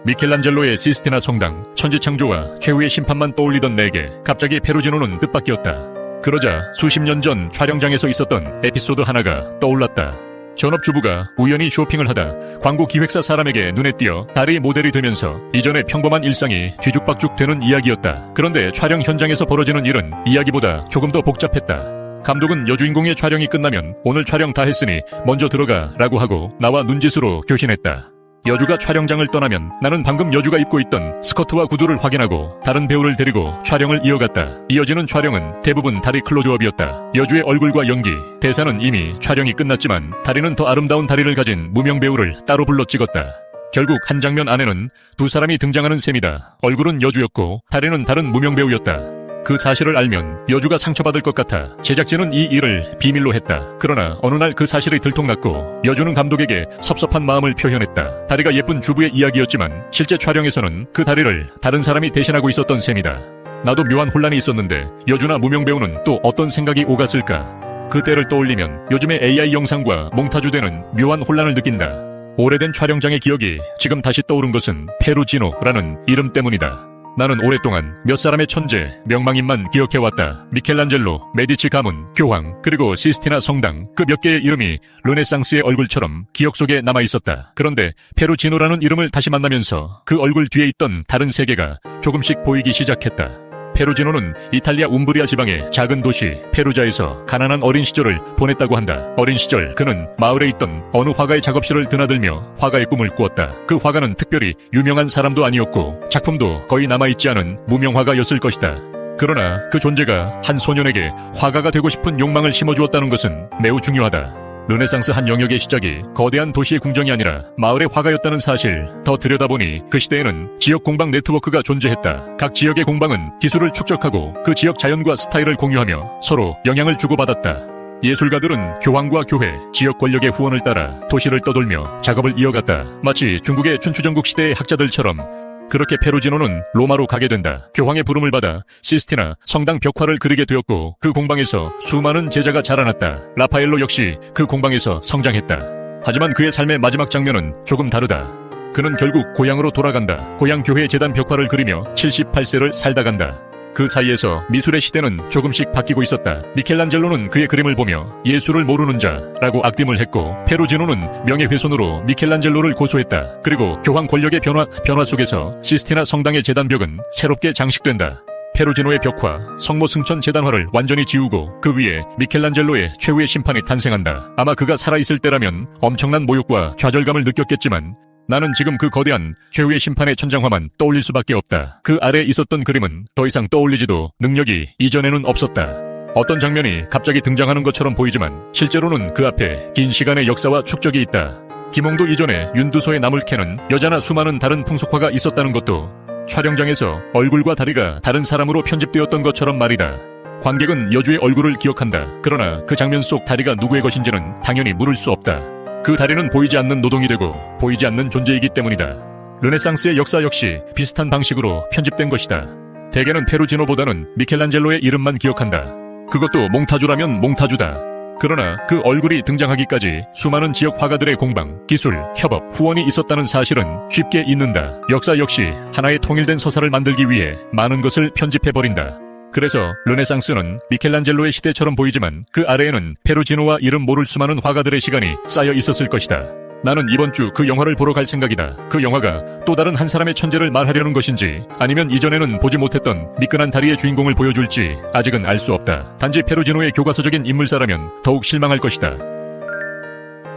미켈란젤로의 시스티나 성당, 천지창조와 최후의 심판만 떠올리던 내게 갑자기 페루지노는 뜻밖이었다. 그러자 수십 년 전 촬영장에서 있었던 에피소드 하나가 떠올랐다. 전업주부가 우연히 쇼핑을 하다 광고 기획사 사람에게 눈에 띄어 달이 모델이 되면서 이전의 평범한 일상이 뒤죽박죽 되는 이야기였다. 그런데 촬영 현장에서 벌어지는 일은 이야기보다 조금 더 복잡했다. 감독은 여주인공의 촬영이 끝나면 오늘 촬영 다 했으니 먼저 들어가 라고 하고 나와 눈짓으로 교신했다. 여주가 촬영장을 떠나면 나는 방금 여주가 입고 있던 스커트와 구두를 확인하고 다른 배우를 데리고 촬영을 이어갔다. 이어지는 촬영은 대부분 다리 클로즈업이었다. 여주의 얼굴과 연기, 대사는 이미 촬영이 끝났지만 다리는 더 아름다운 다리를 가진 무명 배우를 따로 불러 찍었다. 결국 한 장면 안에는 두 사람이 등장하는 셈이다. 얼굴은 여주였고 다리는 다른 무명 배우였다. 그 사실을 알면 여주가 상처받을 것 같아 제작진은 이 일을 비밀로 했다. 그러나 어느 날 그 사실이 들통났고 여주는 감독에게 섭섭한 마음을 표현했다. 다리가 예쁜 주부의 이야기였지만 실제 촬영에서는 그 다리를 다른 사람이 대신하고 있었던 셈이다. 나도 묘한 혼란이 있었는데 여주나 무명 배우는 또 어떤 생각이 오갔을까? 그때를 떠올리면 요즘의 AI 영상과 몽타주되는 묘한 혼란을 느낀다. 오래된 촬영장의 기억이 지금 다시 떠오른 것은 페루지노라는 이름 때문이다. 나는 오랫동안 몇 사람의 천재, 명망인만 기억해왔다. 미켈란젤로, 메디치 가문, 교황, 그리고 시스티나 성당, 그 몇 개의 이름이 르네상스의 얼굴처럼 기억 속에 남아있었다. 그런데 페루지노라는 이름을 다시 만나면서 그 얼굴 뒤에 있던 다른 세계가 조금씩 보이기 시작했다. 페루지노는 이탈리아 움브리아 지방의 작은 도시 페루자에서 가난한 어린 시절을 보냈다고 한다. 어린 시절 그는 마을에 있던 어느 화가의 작업실을 드나들며 화가의 꿈을 꾸었다. 그 화가는 특별히 유명한 사람도 아니었고 작품도 거의 남아있지 않은 무명화가였을 것이다. 그러나 그 존재가 한 소년에게 화가가 되고 싶은 욕망을 심어주었다는 것은 매우 중요하다. 르네상스 한 영역의 시작이 거대한 도시의 궁정이 아니라 마을의 화가였다는 사실, 더 들여다보니 그 시대에는 지역 공방 네트워크가 존재했다. 각 지역의 공방은 기술을 축적하고 그 지역 자연과 스타일을 공유하며 서로 영향을 주고받았다. 예술가들은 교황과 교회, 지역 권력의 후원을 따라 도시를 떠돌며 작업을 이어갔다. 마치 중국의 춘추전국 시대의 학자들처럼. 그렇게 페루지노는 로마로 가게 된다. 교황의 부름을 받아 시스티나 성당 벽화를 그리게 되었고 그 공방에서 수많은 제자가 자라났다. 라파엘로 역시 그 공방에서 성장했다. 하지만 그의 삶의 마지막 장면은 조금 다르다. 그는 결국 고향으로 돌아간다. 고향 교회 제단 벽화를 그리며 78세를 살다 간다. 그 사이에서 미술의 시대는 조금씩 바뀌고 있었다. 미켈란젤로는 그의 그림을 보며 예술을 모르는 자라고 악담을 했고 페루지노는 명예훼손으로 미켈란젤로를 고소했다. 그리고 교황 권력의 변화 속에서 시스티나 성당의 제단벽은 새롭게 장식된다. 페루지노의 벽화, 성모 승천 제단화를 완전히 지우고 그 위에 미켈란젤로의 최후의 심판이 탄생한다. 아마 그가 살아있을 때라면 엄청난 모욕과 좌절감을 느꼈겠지만 나는 지금 그 거대한 최후의 심판의 천장화만 떠올릴 수밖에 없다. 그 아래에 있었던 그림은 더 이상 떠올리지도 능력이 이전에는 없었다. 어떤 장면이 갑자기 등장하는 것처럼 보이지만 실제로는 그 앞에 긴 시간의 역사와 축적이 있다. 김홍도 이전에 윤두소의 나물 캐는 여자나 수많은 다른 풍속화가 있었다는 것도 촬영장에서 얼굴과 다리가 다른 사람으로 편집되었던 것처럼 말이다. 관객은 여주의 얼굴을 기억한다. 그러나 그 장면 속 다리가 누구의 것인지는 당연히 물을 수 없다. 그 다리는 보이지 않는 노동이 되고 보이지 않는 존재이기 때문이다. 르네상스의 역사 역시 비슷한 방식으로 편집된 것이다. 대개는 페루지노보다는 미켈란젤로의 이름만 기억한다. 그것도 몽타주라면 몽타주다. 그러나 그 얼굴이 등장하기까지 수많은 지역 화가들의 공방, 기술, 협업, 후원이 있었다는 사실은 쉽게 잊는다. 역사 역시 하나의 통일된 서사를 만들기 위해 많은 것을 편집해버린다. 그래서 르네상스는 미켈란젤로의 시대처럼 보이지만 그 아래에는 페루지노와 이름 모를 수많은 화가들의 시간이 쌓여 있었을 것이다. 나는 이번 주 그 영화를 보러 갈 생각이다. 그 영화가 또 다른 한 사람의 천재를 말하려는 것인지 아니면 이전에는 보지 못했던 미끈한 다리의 주인공을 보여줄지 아직은 알 수 없다. 단지 페루지노의 교과서적인 인물사라면 더욱 실망할 것이다.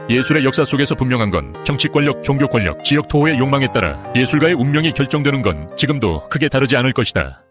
예술의 역사 속에서 분명한 건 정치 권력, 종교 권력, 지역 토호의 욕망에 따라 예술가의 운명이 결정되는 건 지금도 크게 다르지 않을 것이다.